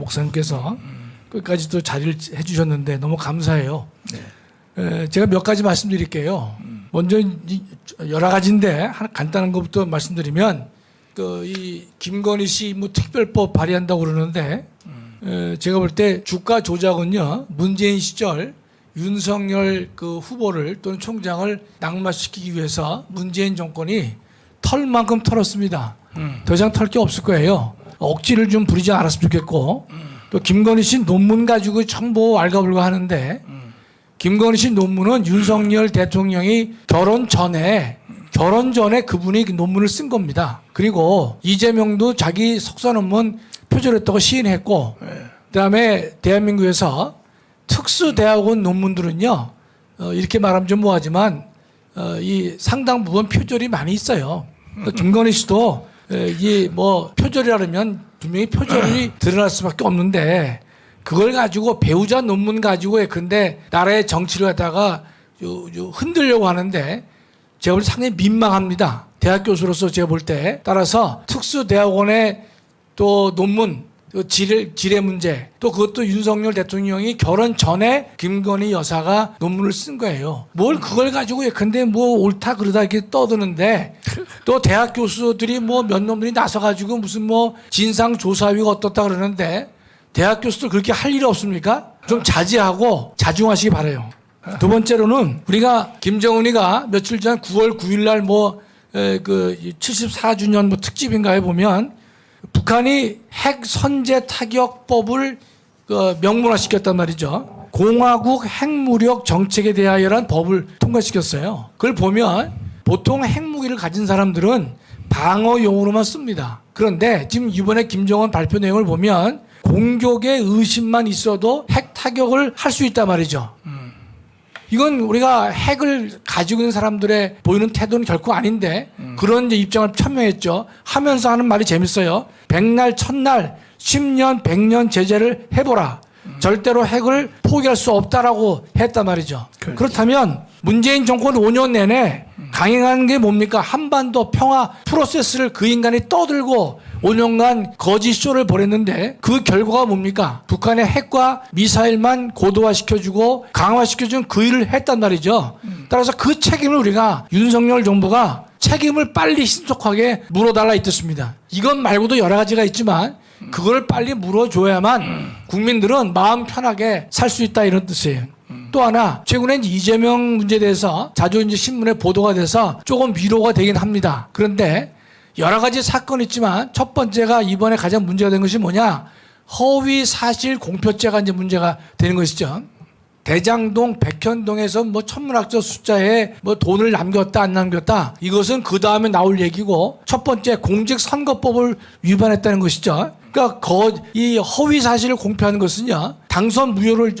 목사님께서 끝까지 또 자리를 해주셨는데 너무 감사해요. 제가 몇 가지 말씀드릴게요. 먼저 여러 가지인데 하나 간단한 것부터 말씀드리면 이 김건희 씨 뭐 특별법 발의한다고 그러는데 제가 볼 때 주가 조작은요 문재인 시절 윤석열 그 후보를 또는 총장을 낙마시키기 위해서 문재인 정권이 털만큼 털었습니다. 더 이상 털 게 없을 거예요. 억지를 좀 부리지 않았으면 좋겠고 또 김건희 씨 논문 가지고 전부 왈가불가 하는데 김건희 씨 논문은 윤석열 대통령이 결혼 전에 그분이 논문을 쓴 겁니다. 그리고 이재명도 자기 석사 논문 표절했다고 시인했고 그다음에 대한민국에서 특수대학원 논문들은요 이렇게 말하면 좀 뭐하지만 이 상당 부분 표절이 많이 있어요. 그러니까 김건희 씨도 이게 뭐 표절이라면 분명히 표절이 드러날 수밖에 없는데 그걸 가지고 배우자 논문 가지고 근데 나라의 정치를 갖다가 흔들려고 하는데 제가 볼 때 상당히 민망합니다. 대학 교수로서 제가 볼 때. 따라서 특수대학원의 또 논문, 지뢰 문제, 또 그것도 윤석열 대통령이 결혼 전에 김건희 여사가 논문을 쓴 거예요. 뭘 그걸 가지고 근데 뭐 옳다 그러다 이렇게 떠드는데 또 대학 교수들이 뭐 몇 놈들이 나서가지고 무슨 뭐 진상조사위가 어떻다 그러는데 대학 교수들 그렇게 할 일이 없습니까? 좀 자제하고 자중하시기 바라요. 두 번째로는 우리가 김정은이가 며칠 전 9월 9일 날 그 74주년 뭐 특집인가에 보면 북한이 핵 선제 타격법을 명문화시켰단 말이죠. 공화국 핵무력 정책에 대하여라는 법을 통과시켰어요. 그걸 보면 보통 핵무기를 가진 사람들은 방어용으로만 씁니다. 그런데 지금 이번에 김정은 발표 내용을 보면 공격의 의심만 있어도 핵 타격을 할 수 있단 말이죠. 이건 우리가 핵을 가지고 있는 사람들의 보이는 태도는 결코 아닌데 그런 이제 입장을 천명했죠. 하면서 하는 말이 재밌어요. 백날, 천날, 10년, 100년 제재를 해보라. 절대로 핵을 포기할 수 없다라고 했단 말이죠. 그렇지. 그렇다면 문재인 정권 5년 내내 강행한 게 뭡니까? 한반도 평화 프로세스를 그 인간이 떠들고 5년간 거짓 쇼를 벌였는데 그 결과가 뭡니까? 북한의 핵과 미사일만 고도화시켜주고 강화시켜준 그 일을 했단 말이죠. 따라서 그 책임을 우리가 윤석열 정부가 책임을 빨리 신속하게 물어달라 이 뜻입니다. 이것 말고도 여러 가지가 있지만 그걸 빨리 물어줘야만 국민들은 마음 편하게 살 수 있다 이런 뜻이에요. 또 하나 최근에 이재명 문제에 대해서 자주 이제 신문에 보도가 돼서 조금 위로가 되긴 합니다. 그런데 여러 가지 사건이 있지만 첫 번째가 이번에 가장 문제가 된 것이 뭐냐? 허위 사실 공표죄가 이제 문제가 되는 것이죠. 대장동, 백현동에서 뭐 천문학적 숫자에 뭐 돈을 남겼다 안 남겼다 이것은 그 다음에 나올 얘기고 첫 번째 공직선거법을 위반했다는 것이죠. 그러니까 이 허위 사실을 공표하는 것은요 당선 무효를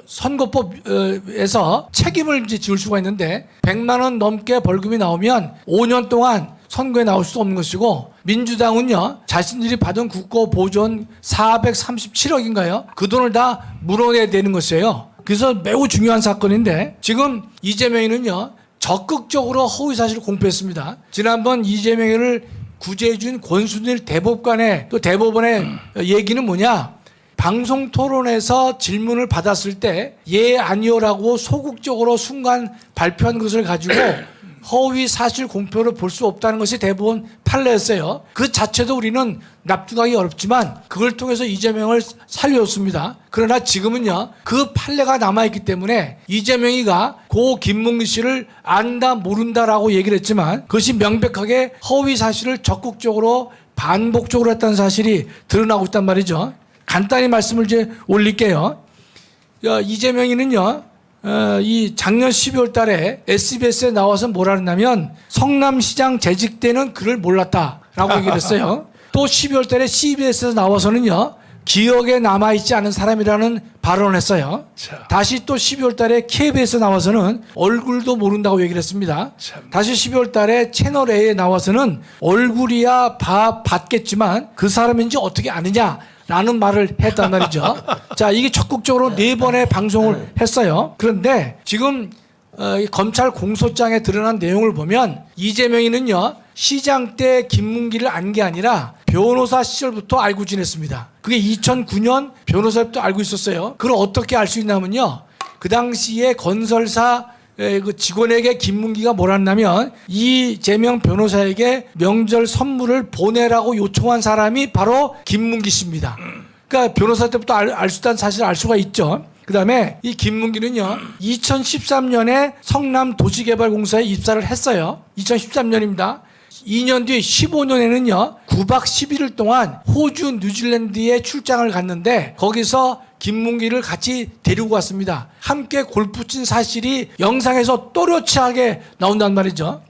선거법에서 책임을 이제 지을 수가 있는데 100만 원 넘게 벌금이 나오면 5년 동안 선거에 나올 수 없는 것이고 민주당은요 자신들이 받은 국고 보존 437억인가요? 그 돈을 다 물어내야 되는 것이에요. 그래서 매우 중요한 사건인데 지금 이재명이는요 적극적으로 허위사실을 공표했습니다. 지난번 이재명을 구제해준 권순일 대법관의 또 대법원의 얘기는 뭐냐? 방송 토론에서 질문을 받았을 때 예 아니요라고 소극적으로 순간 발표한 것을 가지고 허위 사실 공표를 볼 수 없다는 것이 대법원 판례였어요. 그 자체도 우리는 납득하기 어렵지만 그걸 통해서 이재명을 살려줬습니다. 그러나 지금은요 그 판례가 남아있기 때문에 이재명이가 고 김문기 씨를 안다 모른다라고 얘기를 했지만 그것이 명백하게 허위 사실을 적극적으로 반복적으로 했다는 사실이 드러나고 있단 말이죠. 간단히 말씀을 이제 올릴게요. 이재명이는요 이 작년 12월 달에 SBS에 나와서 뭐라 했냐면 성남시장 재직 때는 그를 몰랐다라고 얘기를 했어요. 또 12월 달에 CBS에서 나와서는요 기억에 남아있지 않은 사람이라는 발언을 했어요. 다시 또 12월 달에 KBS에 나와서는 얼굴도 모른다고 얘기를 했습니다. 다시 12월 달에 채널A에 나와서는 얼굴이야 봤겠지만 그 사람인지 어떻게 아느냐 라는 말을 했단 말이죠. 자, 이게 적극적으로 4번의 방송을 했어요. 그런데 지금 검찰 공소장에 드러난 내용을 보면 이재명이는요 시장 때 김문기를 안 게 아니라 변호사 시절부터 알고 지냈습니다. 그게 2009년 변호사부터 알고 있었어요. 그걸 어떻게 알 수 있냐면요. 그 당시에 건설사 그 직원에게 김문기가 뭐라 했냐면 이재명 변호사에게 명절 선물을 보내라고 요청한 사람이 바로 김문기 씨입니다. 그러니까 변호사 때부터 알 수 있다는 사실을 알 수가 있죠. 그 다음에 이 김문기는요, 2013년에 성남 도시개발공사에 입사를 했어요. 2013년입니다. 2년 뒤 15년에는요, 9박 11일 동안 호주, 뉴질랜드에 출장을 갔는데 거기서 김문기를 같이 데리고 갔습니다. 함께 골프 친 사실이 영상에서 또렷하게 나온단 말이죠.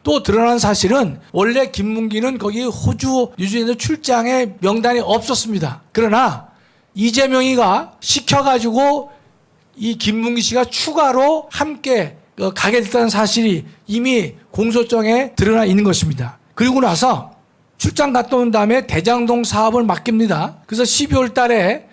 또 드러난 사실은 원래 김문기는 거기 호주, 뉴질랜드 출장에 명단이 없었습니다. 그러나 이재명이가 시켜가지고 이 김문기 씨가 추가로 함께 가게 됐다는 사실이 이미 공소장에 드러나 있는 것입니다. 그리고 나서 출장 갔다 온 다음에 대장동 사업을 맡깁니다. 그래서 12월 달에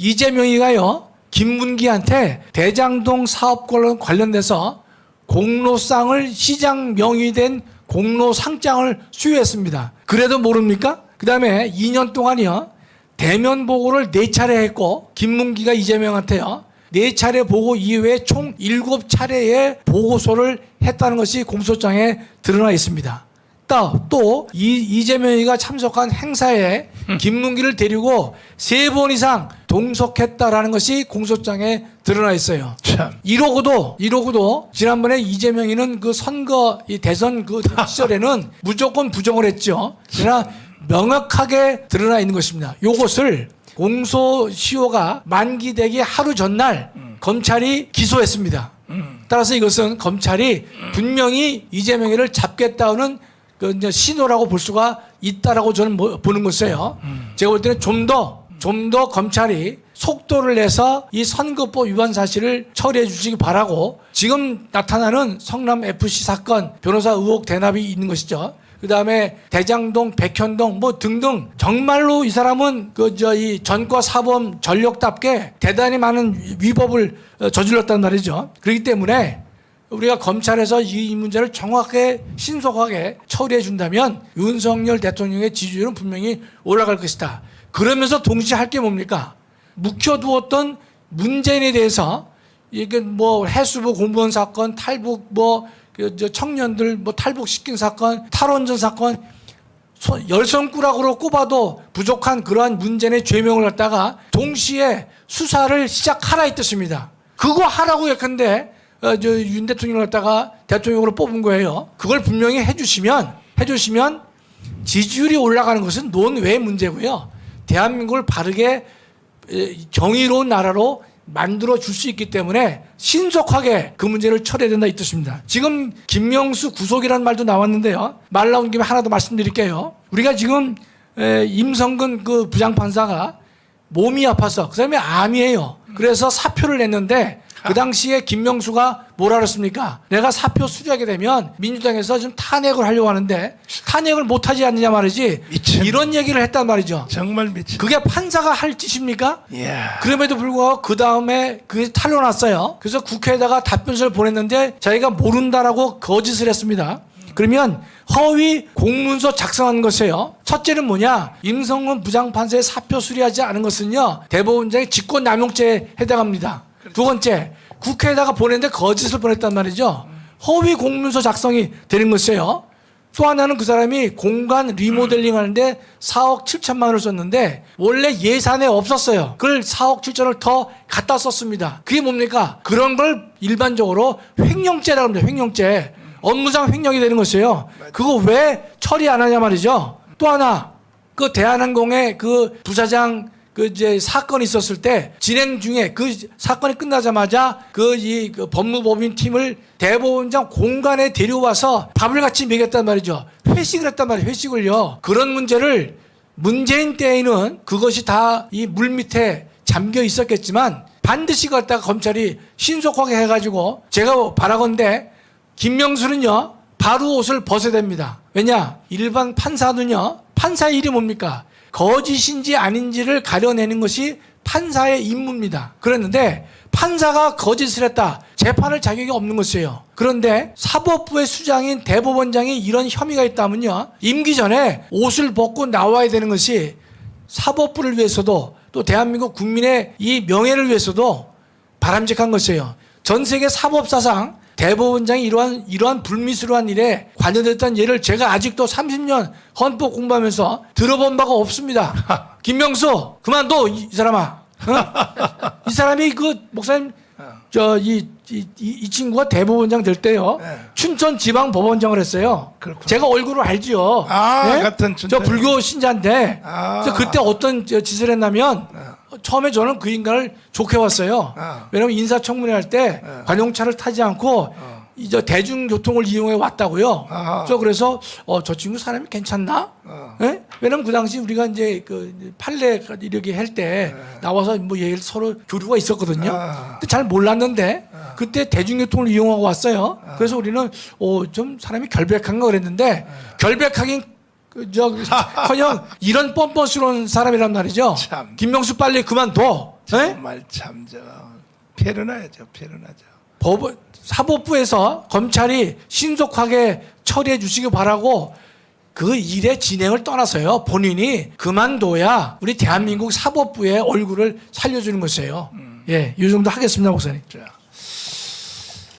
이재명이가요, 김문기한테 대장동 사업과 관련돼서 공로상을 시장 명의된 공로상장을 수여했습니다. 그래도 모릅니까? 그 다음에 2년 동안이요, 대면 보고를 4차례 했고, 김문기가 이재명한테요, 4차례 보고 이후에 총 7차례의 보고서를 했다는 것이 공소장에 드러나 있습니다. 또 이재명이가 참석한 행사에 김문기를 데리고 3번 이상 동석했다라는 것이 공소장에 드러나 있어요. 참. 이러고도 지난번에 이재명이는 그 선거 이 대선 그 시절에는 무조건 부정을 했죠. 그러나 명확하게 드러나 있는 것입니다. 이것을 공소시효가 만기되기 하루 전날 검찰이 기소했습니다. 따라서 이것은 검찰이 분명히 이재명이를 잡겠다는 그 이제 신호라고 볼 수가 있다라고 저는 보는 것이에요. 제가 볼 때는 좀 더 검찰이 속도를 내서 이 선거법 위반 사실을 처리해 주시기 바라고, 지금 나타나는 성남 FC 사건 변호사 의혹 대납이 있는 것이죠. 그 다음에 대장동, 백현동 뭐 등등 정말로 이 사람은 이 전과 사범 전력답게 대단히 많은 위법을 저질렀단 말이죠. 그렇기 때문에 우리가 검찰에서 이 문제를 정확하게 신속하게 처리해 준다면 윤석열 대통령의 지지율은 분명히 올라갈 것이다. 그러면서 동시에 할 게 뭡니까? 묵혀두었던 문재인에 대해서 이게 뭐 해수부 공무원 사건, 탈북 청년들 탈북시킨 사건, 탈원전 사건, 열성꾸락으로 꼽아도 부족한 그러한 문재인의 죄명을 갖다가 동시에 수사를 시작하라 이 뜻입니다. 그거 하라고 예컨대 윤 대통령을 갖다가 대통령으로 뽑은 거예요. 그걸 분명히 해주시면 지지율이 올라가는 것은 논외 문제고요. 대한민국을 바르게 정의로운 나라로 만들어 줄 수 있기 때문에 신속하게 그 문제를 처리해야 된다 이 뜻입니다. 지금 김명수 구속이라는 말도 나왔는데요. 말 나온 김에 하나 더 말씀드릴게요. 우리가 지금 임성근 그 부장판사가 몸이 아파서, 그 사람이 암이에요. 그래서 사표를 냈는데 그 당시에 김명수가 뭐라 그랬습니까? 내가 사표 수리하게 되면 민주당에서 지금 탄핵을 하려고 하는데 탄핵을 못하지 않느냐 말이지. 이런 얘기를 했단 말이죠. 정말 미친. 그게 판사가 할 짓입니까? 이야. 그럼에도 불구하고 그 다음에 그게 탄로났어요. 그래서 국회에다가 답변서를 보냈는데 자기가 모른다라고 거짓을 했습니다. 그러면 허위 공문서 작성한 것이에요. 첫째는 뭐냐? 임성근 부장판사의 사표 수리하지 않은 것은요, 대법원장의 직권남용죄에 해당합니다. 두 번째, 국회에다가 보냈는데 거짓을 보냈단 말이죠. 허위 공문서 작성이 되는 것이에요. 또 하나는 그 사람이 공간 리모델링 하는데 4억 7천만 원을 썼는데 원래 예산에 없었어요. 그걸 4억 7천을 더 갖다 썼습니다. 그게 뭡니까? 그런 걸 일반적으로 횡령죄라고 합니다. 횡령죄. 업무상 횡령이 되는 것이에요. 그거 왜 처리 안 하냐 말이죠. 또 하나, 그 대한항공의 그 부사장 이제 사건이 있었을 때 진행 중에 그 사건이 끝나자마자 그 법무법인 팀을 대법원장 공간에 데려와서 밥을 같이 먹였단 말이죠. 회식을 했단 말이에요. 회식을요. 그런 문제를 문재인 때에는 그것이 다 이 물 밑에 잠겨 있었겠지만 반드시 갖다가 검찰이 신속하게 해가지고, 제가 바라건대 김명수는요 바로 옷을 벗어야 됩니다. 왜냐? 일반 판사는요, 판사의 일이 뭡니까? 거짓인지 아닌지를 가려내는 것이 판사의 임무입니다. 그랬는데 판사가 거짓을 했다. 재판할 자격이 없는 것이에요. 그런데 사법부의 수장인 대법원장이 이런 혐의가 있다면요. 임기 전에 옷을 벗고 나와야 되는 것이 사법부를 위해서도 또 대한민국 국민의 이 명예를 위해서도 바람직한 것이에요. 전 세계 사법사상 대법원장이 이러한 불미스러운 일에 관여됐다는 예를 제가 아직도 30년 헌법 공부하면서 들어본 바가 없습니다. 김명수 그만둬 이 사람아. 어? 이 사람이 그 목사님 이 친구가 대법원장 될 때요. 네. 춘천지방법원장을 했어요. 그렇구나. 제가 얼굴을 알지요. 같은 저 불교 신자인데 그래서 그때 어떤 짓을 했냐면 처음에 저는 그 인간을 좋게 봤어요. 왜냐하면 인사청문회 할 때 관용차를 타지 않고 이제 대중교통을 이용해 왔다고요. 그래서 저 친구 사람이 괜찮나? 예? 왜냐면 그 당시 우리가 이제 그 판례 이렇게 할 때 나와서 뭐 얘기를 서로 교류가 있었거든요. 근데 잘 몰랐는데 그때 대중교통을 이용하고 왔어요. 그래서 우리는 좀 사람이 결백한가 그랬는데 결백하긴 커녕 이런 뻔뻔스러운 사람이란 말이죠. 참. 김명수 빨리 그만둬. 예? 정말 참 패러나야죠. 사법부에서 검찰이 신속하게 처리해 주시기 바라고 그 일의 진행을 떠나서요. 본인이 그만둬야 우리 대한민국 사법부의 얼굴을 살려주는 것이에요. 예, 이 정도 하겠습니다, 목사님. 자.